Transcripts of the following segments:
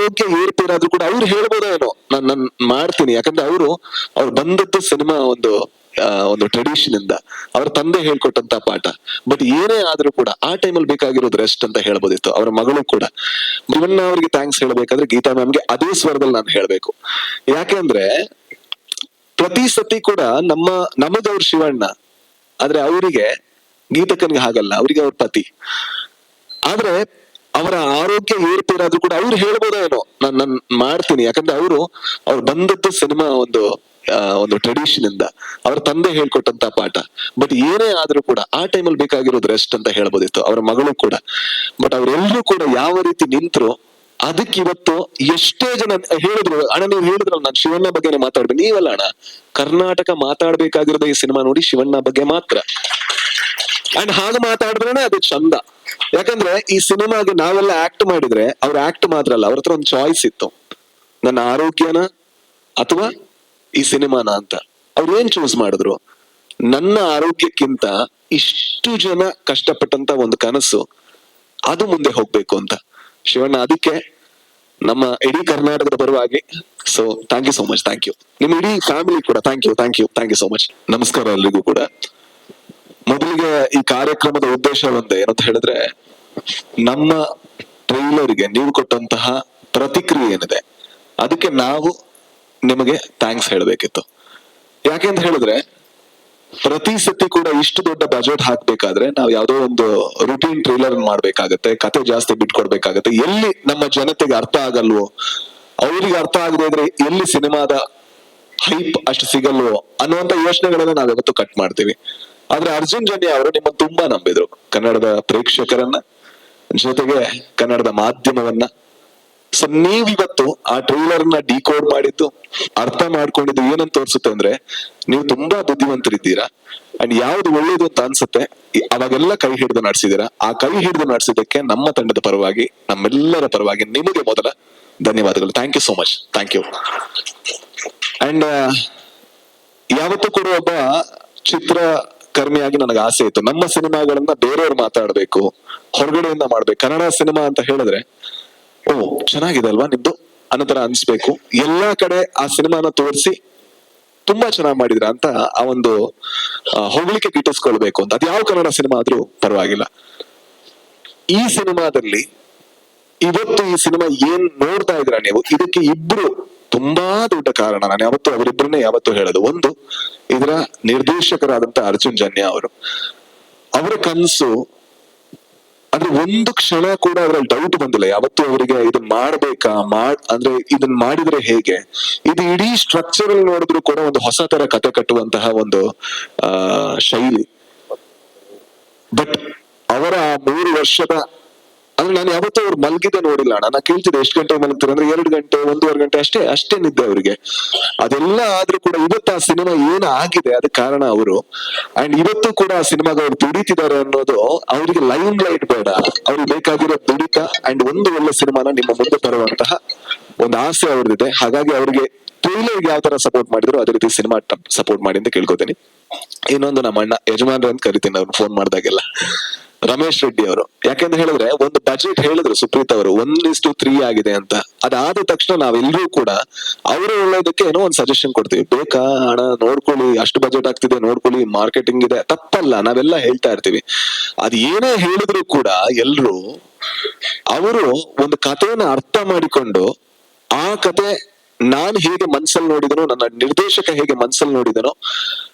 ಆರೋಗ್ಯ ಏರ್ಪೇರಾದ್ರೂ ಕೂಡ ಅವ್ರು ಹೇಳ್ಬೋದೇನೋ ನಾನ್ ಮಾಡ್ತೀನಿ, ಯಾಕಂದ್ರೆ ಅವ್ರು ಬಂದದ್ದು ಸಿನಿಮಾ ಒಂದು ಟ್ರೆಡಿಷನ್ ಇಂದ, ಅವ್ರ ತಂದೆ ಹೇಳ್ಕೊಟ್ಟಂತ ಪಾಠ. ಬಟ್ ಏನೇ ಆದ್ರೂ ಕೂಡ ಆ ಟೈಮಲ್ಲಿ ಬೇಕಾಗಿರೋದು ರೆಸ್ಟ್ ಅಂತ ಹೇಳ್ಬೋದಿತ್ತು. ಅವರ ಮಗಳು ಕೂಡ ಶಿವಣ್ಣ ಅವ್ರಿಗೆ ಥ್ಯಾಂಕ್ಸ್ ಹೇಳ್ಬೇಕಾದ್ರೆ ಗೀತಾ ಮ್ಯಾಮ್ಗೆ ಅದೇ ಸ್ವರದಲ್ಲಿ ನಾನು ಹೇಳ್ಬೇಕು. ಯಾಕೆಂದ್ರೆ ಪ್ರತಿ ಸತಿ ಕೂಡ ನಮಗವ್ರ ಶಿವಣ್ಣ, ಆದ್ರೆ ಅವರಿಗೆ ಗೀತಕ್ಕನ್ಗೆ ಹಾಗಲ್ಲ, ಅವ್ರಿಗೆ ಅವ್ರ ಪತಿ. ಆದ್ರೆ ಅವರ ಆರೋಗ್ಯ ಏರ್ಪೇರಾದ್ರೂ ಕೂಡ ಅವ್ರು ಹೇಳ್ಬೋದೇನೋ ನಾನ್ ಮಾಡ್ತೀನಿ, ಯಾಕಂದ್ರೆ ಅವ್ರು ಬಂದದ್ದು ಸಿನಿಮಾ ಒಂದು ಟ್ರೆಡಿಷನ್ ಇಂದ, ಅವ್ರ ತಂದೆ ಹೇಳ್ಕೊಟ್ಟಂತ ಪಾಠ. ಬಟ್ ಏನೇ ಆದ್ರೂ ಕೂಡ ಆ ಟೈಮಲ್ಲಿ ಬೇಕಾಗಿರೋದು ರೆಸ್ಟ್ ಅಂತ ಹೇಳ್ಬೋದಿತ್ತು. ಅವರ ಮಗಳು ಕೂಡ. ಬಟ್ ಅವರೆಲ್ಲರೂ ಕೂಡ ಯಾವ ರೀತಿ ನಿಂತ್ರು, ಅದಕ್ಕೆ ಇವತ್ತು ಎಷ್ಟೇ ಜನ ಹೇಳಿದ್ರು, ಅಣ್ಣ ನೀವು ಹೇಳಿದ್ರಲ್ಲ ನಾನು ಶಿವಣ್ಣ ಬಗ್ಗೆನೇ ಮಾತಾಡ್ಬೇಕು. ನೀವಲ್ಲ ಅಣ್ಣ, ಕರ್ನಾಟಕ ಮಾತಾಡ್ಬೇಕಾಗಿರೋದು ಈ ಸಿನಿಮಾ ನೋಡಿ ಶಿವಣ್ಣ ಬಗ್ಗೆ ಮಾತ್ರ. ಅಂಡ್ ಹಾಗೆ ಮಾತಾಡಿದ್ರೇನೆ ಅದು ಚಂದ. ಯಾಕಂದ್ರೆ ಈ ಸಿನಿಮಾಗೆ ನಾವೆಲ್ಲ ಆಕ್ಟ್ ಮಾಡಿದ್ರೆ, ಅವ್ರ ಆಕ್ಟ್ ಮಾತ್ರ ಅಲ್ಲ, ಅವ್ರ ಹತ್ರ ಒಂದು ಚಾಯ್ಸ್ ಇತ್ತು, ನನ್ನ ಆರೋಗ್ಯನ ಅಥವಾ ಈ ಸಿನಿಮಾನ ಅಂತ. ಅವ್ರು ಏನ್ ಚೂಸ್ ಮಾಡಿದ್ರು? ನನ್ನ ಆರೋಗ್ಯಕ್ಕಿಂತ ಇಷ್ಟು ಜನ ಕಷ್ಟಪಟ್ಟಂತ ಒಂದು ಕನಸು ಅದು ಮುಂದೆ ಹೋಗ್ಬೇಕು ಅಂತ. ಶಿವಣ್ಣ, ಅದಕ್ಕೆ ನಮ್ಮ ಇಡೀ ಕರ್ನಾಟಕದ ಪರವಾಗಿ so thank you so much. Thank you. ನಿಮ್ಮ ಇಡೀ ಫ್ಯಾಮಿಲಿ ಕೂಡ ಥ್ಯಾಂಕ್ ಯು ಸೋ ಮಚ್. ನಮಸ್ಕಾರ ಎಲ್ರಿಗೂ ಕೂಡ. ಮೊದಲಿಗೆ ಈ ಕಾರ್ಯಕ್ರಮದ ಉದ್ದೇಶ ಒಂದೇ, ಏನಂತ ಹೇಳಿದ್ರೆ, ನಮ್ಮ ಟ್ರೈಲರ್ಗೆ ನೀವು ಕೊಟ್ಟಂತಹ ಪ್ರತಿಕ್ರಿಯೆ ಏನಿದೆ ಅದಕ್ಕೆ ನಾವು ನಿಮಗೆ ಥ್ಯಾಂಕ್ಸ್ ಹೇಳ್ಬೇಕಿತ್ತು. ಯಾಕೆಂತ ಹೇಳಿದ್ರೆ, ಪ್ರತಿ ಸತಿ ಕೂಡ ಇಷ್ಟು ದೊಡ್ಡ ಬಜೆಟ್ ಹಾಕ್ಬೇಕಾದ್ರೆ ನಾವು ಯಾವ್ದೋ ಒಂದು ರೂಟೀನ್ ಟ್ರೈಲರ್ ಮಾಡ್ಬೇಕಾಗತ್ತೆ, ಕತೆ ಜಾಸ್ತಿ ಬಿಟ್ಕೊಡ್ಬೇಕಾಗತ್ತೆ. ಎಲ್ಲಿ ನಮ್ಮ ಜನತೆಗೆ ಅರ್ಥ ಆಗಲ್ವೋ, ಅವ್ರಿಗೆ ಅರ್ಥ ಆಗದೆ ಇದ್ರೆ ಎಲ್ಲಿ ಸಿನಿಮಾದ ಹೈಪ್ ಅಷ್ಟು ಸಿಗಲ್ವೋ ಅನ್ನುವಂತ ಯೋಚನೆಗಳನ್ನ ನಾವಿವತ್ತು ಕಟ್ ಮಾಡ್ತೀವಿ. ಆದ್ರೆ ಅರ್ಜುನ್ ಜನ್ಯ ಅವರು ನಿಮ್ಮನ್ನು ತುಂಬಾ ನಂಬಿದ್ರು, ಕನ್ನಡದ ಪ್ರೇಕ್ಷಕರನ್ನ, ಜೊತೆಗೆ ಕನ್ನಡದ ಮಾಧ್ಯಮವನ್ನ. ಸೊ ನೀವಿವತ್ತು ಆ ಟ್ರೈಲರ್ ನ ಡಿಕೋಡ್ ಮಾಡಿದ್ದು, ಅರ್ಥ ಮಾಡ್ಕೊಂಡಿದ್ದು ಏನಂತ ತೋರಿಸುತ್ತೆ ಅಂದ್ರೆ, ನೀವು ತುಂಬಾ ಬುದ್ಧಿವಂತರಿದ್ದೀರಾ. ಅಂಡ್ ಯಾವ್ದು ಒಳ್ಳೇದು ಅಂತ ಅನ್ಸುತ್ತೆ ಅವಾಗೆಲ್ಲ ಕೈ ಹಿಡಿದು ನಡೆಸಿದೀರಾ. ಆ ಕೈ ಹಿಡಿದು ನಡೆಸಿದ್ದಕ್ಕೆ ನಮ್ಮ ತಂಡದ ಪರವಾಗಿ, ನಮ್ಮೆಲ್ಲರ ಪರವಾಗಿ ನಿಮಗೆ ಮೊದಲ ಧನ್ಯವಾದಗಳು. Thank you so much. Thank you. And ಯಾವತ್ತೂ ಕೂಡ ಒಬ್ಬ ಚಿತ್ರಕರ್ಮಿಯಾಗಿ ನನಗೆ ಆಸೆ ಇತ್ತು, ನಮ್ಮ ಸಿನಿಮಾಗಳನ್ನ ಬೇರೆಯವ್ರು ಮಾತಾಡ್ಬೇಕು, ಹೊರಗಡೆಯಿಂದ ಮಾಡ್ಬೇಕು. ಕನ್ನಡ ಸಿನಿಮಾ ಅಂತ ಹೇಳಿದ್ರೆ ಓ ಚೆನ್ನಾಗಿದೆ ಅಲ್ವಾ ನಿಮ್ದು ಅನ್ನೋತರ ಅನ್ಸ್ಬೇಕು. ಎಲ್ಲಾ ಕಡೆ ಆ ಸಿನಿಮಾನ ತೋರಿಸಿ ತುಂಬಾ ಚೆನ್ನಾಗಿ ಮಾಡಿದ್ರ ಅಂತ ಆ ಒಂದು ಹೊಗಳಿಕೆ ಗಿಟ್ಟಿಸ್ಕೊಳ್ಬೇಕು ಅಂತ. ಅದ್ ಯಾವ ಕನ್ನಡ ಸಿನಿಮಾ ಆದ್ರೂ ಪರವಾಗಿಲ್ಲ. ಈ ಸಿನಿಮಾದಲ್ಲಿ ಇವತ್ತು ಈ ಸಿನಿಮಾ ಏನ್ ನೋಡ್ತಾ ಇದ್ರ ನೀವು, ಇದಕ್ಕೆ ಇಬ್ರು ತುಂಬಾ ದೊಡ್ಡ ಕಾರಣ. ನಾನು ಅವರಿಬ್ಬರನ್ನೇ ಯಾವತ್ತೂ ಹೇಳೋದು. ಒಂದು, ಇದರ ನಿರ್ದೇಶಕರಾದಂತ ಅರ್ಜುನ್ ಜನ್ಯ ಅವರು. ಅವರ ಕನಸು ಅಂದ್ರೆ ಒಂದು ಕ್ಷಣ ಕೂಡ ಅವರಲ್ಲಿ ಡೌಟ್ ಬಂದಿಲ್ಲ ಯಾವತ್ತು ಅವರಿಗೆ ಇದನ್ನ ಮಾಡ್ಬೇಕಾ, ಅಂದ್ರೆ ಇದನ್ನ ಮಾಡಿದ್ರೆ ಹೇಗೆ. ಇದು ಇಡೀ ಸ್ಟ್ರಕ್ಚರ್ ಅಲ್ಲಿ ನೋಡಿದ್ರು ಕೂಡ ಒಂದು ಹೊಸ ತರ ಕತೆ ಕಟ್ಟುವಂತಹ ಒಂದು ಶೈಲಿ. ಬಟ್ ಅವರ 3 ವರ್ಷದ, ಅಂದ್ರೆ ನಾನು ಯಾವತ್ತೂ ಅವ್ರು ಮಲಗಿದ್ದೆ ನೋಡಿಲ್ಲ ಅಣ್ಣ. ನಾನು ಕೇಳ್ತಿದ್ದೆ ಎಷ್ಟು ಗಂಟೆ ಮಲಗ್ತಾರೆ ಅಂದ್ರೆ 2 ಗಂಟೆ 1.5 ಗಂಟೆ ಅಷ್ಟೇ ನಿದ್ದೆ ಅವರಿಗೆ. ಅದೆಲ್ಲ ಆದ್ರೂ ಕೂಡ ಇವತ್ತು ಆ ಸಿನಿಮಾ ಏನ್ ಆಗಿದೆ ಅದಕ್ಕೆ ಕಾರಣ ಅವರು. ಅಂಡ್ ಇವತ್ತು ಕೂಡ ಆ ಸಿನಿಮಾಗ ಅವ್ರು ದುಡಿತಿದ್ದಾರೆ ಅನ್ನೋದು, ಅವರಿಗೆ ಲೈಮ್ ಲೈಟ್ ಬೇಡ, ಅವ್ರಿಗೆ ಬೇಕಾಗಿರೋ ದುಡಿತ ಅಂಡ್ ಒಂದು ಒಳ್ಳೆ ಸಿನಿಮಾನ ನಿಮ್ಮ ಮುಂದೆ ತರುವಂತಹ ಒಂದು ಆಸೆ ಅವ್ರದಿದೆ. ಹಾಗಾಗಿ ಅವ್ರಿಗೆ ಟ್ರೈಲರ್ ಯಾವ ತರ ಸಪೋರ್ಟ್ ಮಾಡಿದ್ರು ಅದೇ ರೀತಿ ಸಿನಿಮಾ ಸಪೋರ್ಟ್ ಮಾಡಿ ಅಂತ ಕೇಳ್ಕೊತೀನಿ. ಇನ್ನೊಂದು, ನಮ್ಮ ಅಣ್ಣ ಯಜಮಾನ್ರ ಅಂತ ಕರಿತೀನಿ ಅವ್ರು ಫೋನ್ ಮಾಡಿದಾಗೆಲ್ಲ, ರಮೇಶ್ ರೆಡ್ಡಿ ಅವರು. ಯಾಕೆಂತ ಹೇಳಿದ್ರೆ, ಒಂದು ಬಜೆಟ್ ಹೇಳಿದ್ರು ಸುಪ್ರೀತ್ ಅವರು 1:3 ಆಗಿದೆ ಅಂತ. ಅದಾದ ತಕ್ಷಣ ನಾವೆಲ್ಲರೂ ಕೂಡ ಅವರ ಒಳ್ಳೇದಕ್ಕೆ ಏನೋ ಒಂದು ಸಜೆಷನ್ ಕೊಡ್ತೀವಿ. ಬೇಕಾ ಹಣ ನೋಡ್ಕೊಳ್ಳಿ, ಅಷ್ಟು ಬಜೆಟ್ ಆಗ್ತಿದೆ ನೋಡ್ಕೊಳ್ಳಿ, ಮಾರ್ಕೆಟಿಂಗ್ ಇದೆ, ತಪ್ಪಲ್ಲ, ನಾವೆಲ್ಲ ಹೇಳ್ತಾ ಇರ್ತೀವಿ. ಅದ್ ಏನೇ ಹೇಳಿದ್ರು ಕೂಡ ಎಲ್ರು ಅವರು ಒಂದು ಕಥೆಯನ್ನ ಅರ್ಥ ಮಾಡಿಕೊಂಡು, ಆ ಕತೆ ನಾನು ಹೇಗೆ ಮನ್ಸಲ್ಲಿ ನೋಡಿದನೋ, ನನ್ನ ನಿರ್ದೇಶಕ ಹೇಗೆ ಮನ್ಸಲ್ಲಿ ನೋಡಿದನೋ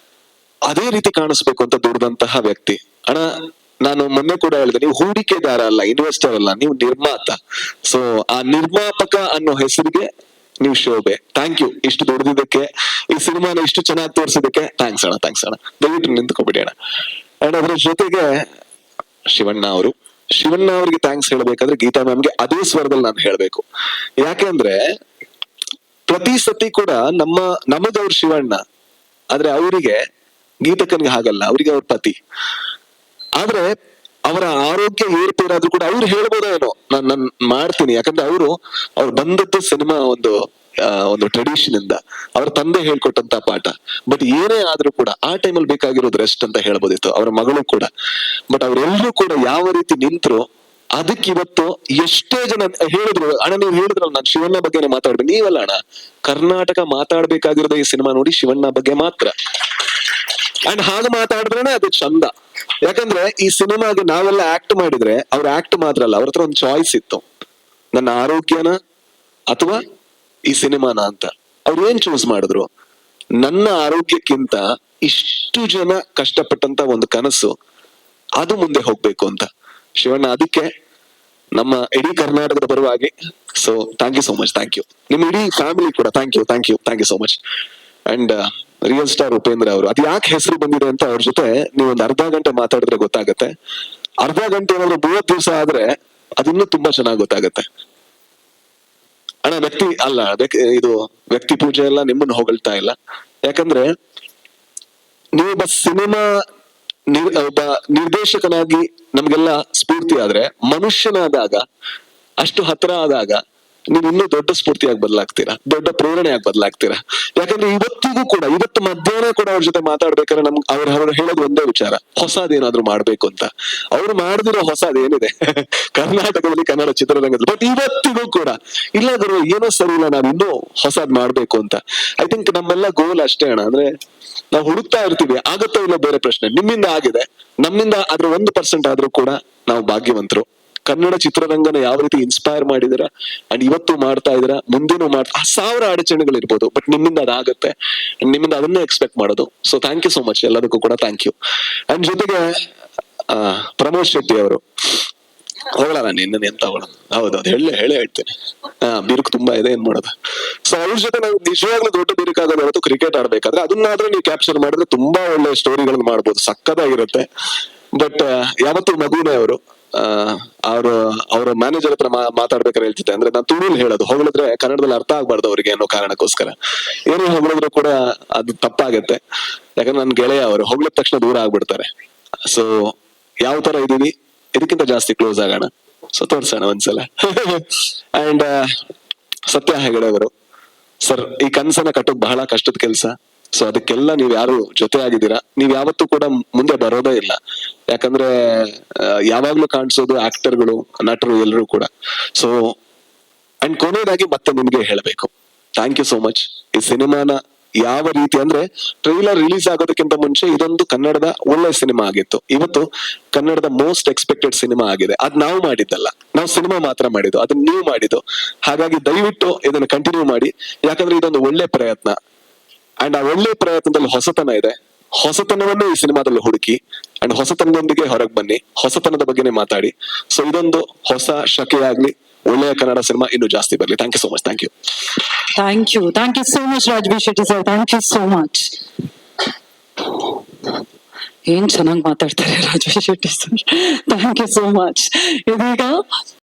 ಅದೇ ರೀತಿ ಕಾಣಿಸ್ಬೇಕು ಅಂತ ದುಡ್ದಂತಹ ವ್ಯಕ್ತಿ. ಅಣ್ಣ, ನಾನು ಮೊನ್ನೆ ಕೂಡ ಹೇಳಿದೆ, ನೀವು ಹೂಡಿಕೆದಾರ ಅಲ್ಲ, ಇನ್ವೆಸ್ಟರ್ ಅಲ್ಲ, ನೀವು ನಿರ್ಮಾತ. ಸೊ ಆ ನಿರ್ಮಾಪಕ ಅನ್ನೋ ಹೆಸರಿಗೆ ನೀವು ಶೋಭೆ. Thank you. ಇಷ್ಟು ದುಡ್ದಿದ್ದಕ್ಕೆ, ಈ ಸಿನಿಮಾನ ಇಷ್ಟು ಚೆನ್ನಾಗಿ ತೋರಿಸಿದಕ್ಕೆ ಥ್ಯಾಂಕ್ಸ್ ಅಣ್ಣ. ದಯವಿಟ್ಟು ನಿಂತ್ಕೊಬಿಡಿ ಅಣ್ಣ. ಅಂಡ್ ಅದ್ರ ಜೊತೆಗೆ ಶಿವಣ್ಣ ಅವ್ರಿಗೆ ಥ್ಯಾಂಕ್ಸ್ ಹೇಳ್ಬೇಕಾದ್ರೆ ಗೀತಾ ಮ್ಯಾಮ್ಗೆ ಅದೇ ಸ್ವರದಲ್ಲಿ ನಾನು ಹೇಳ್ಬೇಕು. ಯಾಕೆಂದ್ರೆ ಪ್ರತಿ ಸತಿ ಕೂಡ ನಮಗವ್ರ ಶಿವಣ್ಣ, ಆದ್ರೆ ಅವರಿಗೆ ಗೀತಕ್ಕನ್ಗೆ ಹಾಗಲ್ಲ, ಅವ್ರಿಗೆ ಅವ್ರ ಪತಿ. ಆದ್ರೆ ಅವರ ಆರೋಗ್ಯ ಏರ್ಪೇರಾದ್ರೂ ಕೂಡ ಅವ್ರು ಹೇಳ್ಬೋದೇನೋ ನಾನ್ ಮಾಡ್ತೀನಿ, ಯಾಕಂದ್ರೆ ಅವ್ರು ಬಂದದ್ದು ಸಿನಿಮಾ ಒಂದು ಟ್ರೆಡಿಷನ್ ಇಂದ, ಅವ್ರ ತಂದೆ ಹೇಳ್ಕೊಟ್ಟಂತ ಪಾಠ. ಬಟ್ ಏನೇ ಆದ್ರೂ ಕೂಡ ಆ ಟೈಮಲ್ಲಿ ಬೇಕಾಗಿರೋದು ರೆಸ್ಟ್ ಅಂತ ಹೇಳ್ಬೋದಿತ್ತು. ಅವರ ಮಗಳು ಕೂಡ. ಬಟ್ ಅವರೆಲ್ಲರೂ ಕೂಡ ಯಾವ ರೀತಿ ನಿಂತ್ರು, ಅದಕ್ಕೆ ಇವತ್ತು ಎಷ್ಟೇ ಜನ ಹೇಳಿದ್ರು, ಅಣ್ಣ ನೀವು ಹೇಳಿದ್ರಲ್ಲ ನಾನು ಶಿವಣ್ಣ ಬಗ್ಗೆನೇ ಮಾತಾಡ್ಬೇಕು, ನೀವಲ್ಲ ಅಣ್ಣ, ಕರ್ನಾಟಕ ಮಾತಾಡ್ಬೇಕಾಗಿರೋದು ಈ ಸಿನಿಮಾ ನೋಡಿ ಶಿವಣ್ಣ ಬಗ್ಗೆ ಮಾತ್ರ. ಅಂಡ್ ಹಾಗೆ ಮಾತಾಡಿದ್ರೇನೆ ಅದು ಚಂದ. ಯಾಕಂದ್ರೆ ಈ ಸಿನಿಮಾಗೆ ನಾವೆಲ್ಲ ಆಕ್ಟ್ ಮಾಡಿದ್ರೆ ಅವ್ರ ಆಕ್ಟ್ ಮಾತ್ರ ಅಲ್ಲ, ಅವ್ರ ಹತ್ರ ಒಂದು ಚಾಯ್ಸ್ ಇತ್ತು, ನನ್ನ ಆರೋಗ್ಯನ ಅಥವಾ ಈ ಸಿನಿಮಾನ ಅಂತ. ಅವ್ರು ಏನ್ ಚೂಸ್ ಮಾಡಿದ್ರು? ನನ್ನ ಆರೋಗ್ಯಕ್ಕಿಂತ ಇಷ್ಟು ಜನ ಕಷ್ಟಪಟ್ಟಂತ ಒಂದು ಕನಸು ಅದು ಮುಂದೆ ಹೋಗ್ಬೇಕು ಅಂತ ಶಿವಣ್ಣ. ಅದಕ್ಕೆ ನಮ್ಮ ಇಡೀ ಕರ್ನಾಟಕದ ಪರವಾಗಿ so thank you so much, thank you. ನಿಮ್ಮ ಇಡೀ ಫ್ಯಾಮಿಲಿ ಕೂಡ thank you, thank you, thank you so much. And real star Upendra ಅವರು, ಅದು ಯಾಕೆ ಹೆಸರು ಬಂದಿದೆ ಅಂತ ಅವ್ರ ಜೊತೆ ನೀವು ಒಂದು ಅರ್ಧ ಗಂಟೆ ಮಾತಾಡಿದ್ರೆ ಗೊತ್ತಾಗತ್ತೆ. ಅರ್ಧ ಗಂಟೆ ಏನಾದ್ರು 30 ದಿವಸ ಆದ್ರೆ ಅದಿನ್ನೂ ತುಂಬಾ ಚೆನ್ನಾಗಿ ಗೊತ್ತಾಗತ್ತೆ. ಅಣ್ಣ ವ್ಯಕ್ತಿ ಅಲ್ಲ, ಇದು ವ್ಯಕ್ತಿ ಪೂಜೆ ಎಲ್ಲ ನಿಮ್ಮನ್ನು ಹೊಗಳ್ತಾ ಇಲ್ಲ. ಯಾಕಂದ್ರೆ ನೀವೊಬ್ಬ ಸಿನಿಮಾ ಒಬ್ಬ ನಿರ್ದೇಶಕನಾಗಿ ನಮ್ಗೆಲ್ಲ ಸ್ಫೂರ್ತಿ ಆದ್ರೆ, ಮನುಷ್ಯನಾದಾಗ ಅಷ್ಟು ಹತ್ರ ಆದಾಗ ನೀವು ಇನ್ನೂ ದೊಡ್ಡ ಸ್ಫೂರ್ತಿಯಾಗಿ ಬದಲಾಗ್ತೀರಾ, ದೊಡ್ಡ ಪ್ರೇರಣೆಯಾಗಿ ಬದಲಾಗ್ತೀರಾ. ಯಾಕಂದ್ರೆ ಇವತ್ತಿಗೂ ಕೂಡ, ಇವತ್ತು ಮಧ್ಯಾಹ್ನ ಕೂಡ ಅವ್ರ ಜೊತೆ ಮಾತಾಡ್ಬೇಕಾದ್ರೆ ನಮ್ಗೆ ಅವ್ರು ಹೇಳೋದು ಒಂದೇ ವಿಚಾರ, ಹೊಸದೇನಾದ್ರೂ ಮಾಡ್ಬೇಕು ಅಂತ. ಅವ್ರು ಮಾಡಿದಿರೋ ಹೊಸದೇನಿದೆ ಕರ್ನಾಟಕದಲ್ಲಿ ಕನ್ನಡ ಚಿತ್ರರಂಗದಲ್ಲಿ, ಬಟ್ ಇವತ್ತಿಗೂ ಕೂಡ ಇಲ್ಲ ಗುರು ಏನೋ ಸರಿ ಇಲ್ಲ, ನಾನು ಇನ್ನೂ ಹೊಸದ್ ಮಾಡ್ಬೇಕು ಅಂತ. ಐ ಥಿಂಕ್ ನಮ್ಮೆಲ್ಲ ಗೋಲ್ ಅಷ್ಟೇ ಅಣ್ಣ. ಅಂದ್ರೆ ನಾವು ಹುಡುಕ್ತಾ ಇರ್ತೀವಿ, ಆಗತ್ತೋ ಇಲ್ಲ ಬೇರೆ ಪ್ರಶ್ನೆ. ನಿಮ್ಮಿಂದ ಆಗಿದೆ, ನಮ್ಮಿಂದ ಅದ್ರ 1% ಆದ್ರೂ ಕೂಡ ನಾವು ಭಾಗ್ಯವಂತರು. ಕನ್ನಡ ಚಿತ್ರರಂಗನ ಯಾವ ರೀತಿ ಇನ್ಸ್ಪೈರ್ ಮಾಡಿದಿರ ಅಂಡ್ ಇವತ್ತು ಮಾಡ್ತಾ ಇದೀರ, ಮುಂದಿನ 1000 ಅಡಚಣೆಗಳಿರ್ಬೋದು, ಬಟ್ ನಿಮ್ಮಿಂದ ಅದಾಗತ್ತೆ. ನಿಮ್ಮಿಂದ ಅದನ್ನೇ ಎಕ್ಸ್ಪೆಕ್ಟ್ ಮಾಡೋದು. So thank you so much, ಎಲ್ಲದಕ್ಕೂ ಕೂಡ ಥ್ಯಾಂಕ್ ಯು. ಅಂಡ್ ಜೊತೆಗೆ ಪ್ರಮೋದ್ ಶೆಟ್ಟಿ ಅವರು, ಹೋಗಲ್ಲ ನಿನ್ನ ಎಂತ ಹೋಗೋದು, ಹೌದೌದು ಹೇಳೇ ಹೇಳ್ತೇನೆ. ಬಿರುಕು ತುಂಬಾ ಇದೆ, ಏನ್ ಮಾಡೋದು. ಸೊ ಅವ್ರ ಜೊತೆ ನಾವು ನಿಜವಾಗ್ಲೂ ದೊಡ್ಡ ಬಿರುಕಾಗೋದು ಹೊರತು ಕ್ರಿಕೆಟ್ ಆಡ್ಬೇಕಾದ್ರೆ ಅದನ್ನಾದ್ರೂ ನೀವು ಕ್ಯಾಪ್ಚರ್ ಮಾಡಿದ್ರೆ ತುಂಬಾ ಒಳ್ಳೆ ಸ್ಟೋರಿಗಳನ್ನ ಮಾಡ್ಬೋದು, ಸಕ್ಕದಾಗಿರುತ್ತೆ. ಬಟ್ ಯಾವತ್ತೂ ಮಗುನೇ ಅವರು. ಅವ್ರ ಮ್ಯಾನೇಜರ್ ಹತ್ರ ಮಾತಾಡ್ಬೇಕಾದ್ರೆ ಹೇಳ್ತಿದ್ದೆ, ಅಂದ್ರೆ ನಾನು ತುಳುಲ್ ಹೇಳೋದು, ಹೊಗಳಿದ್ರೆ ಕನ್ನಡದಲ್ಲಿ ಅರ್ಥ ಆಗ್ಬಾರ್ದು ಅವ್ರಿಗೆ ಅನ್ನೋ ಕಾರಣಕ್ಕೋಸ್ಕರ. ಏನೇ ಹೊಗಳಿದ್ರು ಕೂಡ ಅದು ತಪ್ಪಾಗತ್ತೆ. ಯಾಕಂದ್ರೆ ನನ್ ಗೆಳೆಯ ಅವರು, ಹೊಗಳಿದ ತಕ್ಷಣ ದೂರ ಆಗ್ಬಿಡ್ತಾರೆ. ಸೊ ಯಾವ ತರ ಇದೀವಿ, ಇದಕ್ಕಿಂತ ಜಾಸ್ತಿ ಕ್ಲೋಸ್ ಆಗೋಣ. ಸೊ ತೋರ್ಸೋಣ ಒಂದ್ಸಲ. ಅಂಡ್ ಸತ್ಯ ಹೆಗಡೆ ಅವರು ಸರ್, ಈ ಕನ್ಸನ್ನ ಕಟ್ಟೋಕ್ ಬಹಳ ಕಷ್ಟದ ಕೆಲ್ಸ. ಸೊ ಅದಕ್ಕೆಲ್ಲ ನೀವ್ ಯಾರು ಜೊತೆ ಆಗಿದ್ದೀರಾ, ನೀವ್ ಯಾವತ್ತೂ ಕೂಡ ಮುಂದೆ ಬರೋದೇ ಇಲ್ಲ. ಯಾಕಂದ್ರೆ ಯಾವಾಗ್ಲೂ ಕಾಣಿಸೋದು ಆಕ್ಟರ್ಗಳು, ನಟರು ಎಲ್ಲರೂ ಕೂಡ. ಸೊ ಅಂಡ್ ಕೊನೆಯದಾಗಿ ಮತ್ತೆ ನಿಮ್ಗೆ ಹೇಳ್ಬೇಕು, ಥ್ಯಾಂಕ್ ಯು ಸೋ ಮಚ್. ಈ ಸಿನಿಮಾನ ಯಾವ ರೀತಿ ಅಂದ್ರೆ, ಟ್ರೈಲರ್ ರಿಲೀಸ್ ಆಗೋದಕ್ಕಿಂತ ಮುಂಚೆ ಇದೊಂದು ಕನ್ನಡದ ಒಳ್ಳೆ ಸಿನಿಮಾ ಆಗಿತ್ತು, ಇವತ್ತು ಕನ್ನಡದ ಮೋಸ್ಟ್ ಎಕ್ಸ್ಪೆಕ್ಟೆಡ್ ಸಿನಿಮಾ ಆಗಿದೆ. ಅದ್ ನಾವು ಮಾಡಿದ್ದಲ್ಲ, ನಾವು ಸಿನಿಮಾ ಮಾತ್ರ ಮಾಡಿದ್ದು, ಅದನ್ನ ನೀವು ಮಾಡಿದ್ದು. ಹಾಗಾಗಿ ದಯವಿಟ್ಟು ಇದನ್ನ ಕಂಟಿನ್ಯೂ ಮಾಡಿ, ಯಾಕಂದ್ರೆ ಇದೊಂದು ಒಳ್ಳೆ ಪ್ರಯತ್ನ. ಅಂಡ್ ಆ ಒಳ್ಳೆ ಪ್ರಯತ್ನದಲ್ಲಿ ಹೊಸತನ ಇದೆ, ಹೊಸತನವನ್ನು ಈ ಸಿನಿಮಾದಲ್ಲಿ ಹುಡುಕಿ ಅಂಡ್ ಹೊಸತನದೊಂದಿಗೆ ಹೊರಗೆ ಬನ್ನಿ, ಹೊಸತನದ ಬಗ್ಗೆನೇ ಮಾತಾಡಿ. ಸೊ ಇದೊಂದು ಹೊಸ ಶಕೆಯಾಗ್ಲಿ, ಒಳ್ಳೆಯ ಕನ್ನಡ ಸಿನಿಮಾ ಇನ್ನೂ ಜಾಸ್ತಿ ಬರ್ಲಿ. Thank you so much, thank you. Thank you so much Raj B Shetty sir, thank you so much. ಏನ್ ಚೆನ್ನಾಗಿ ಮಾತಾಡ್ತಾರೆ Raj B Shetty sir, thank you so much. ಇದೀಗ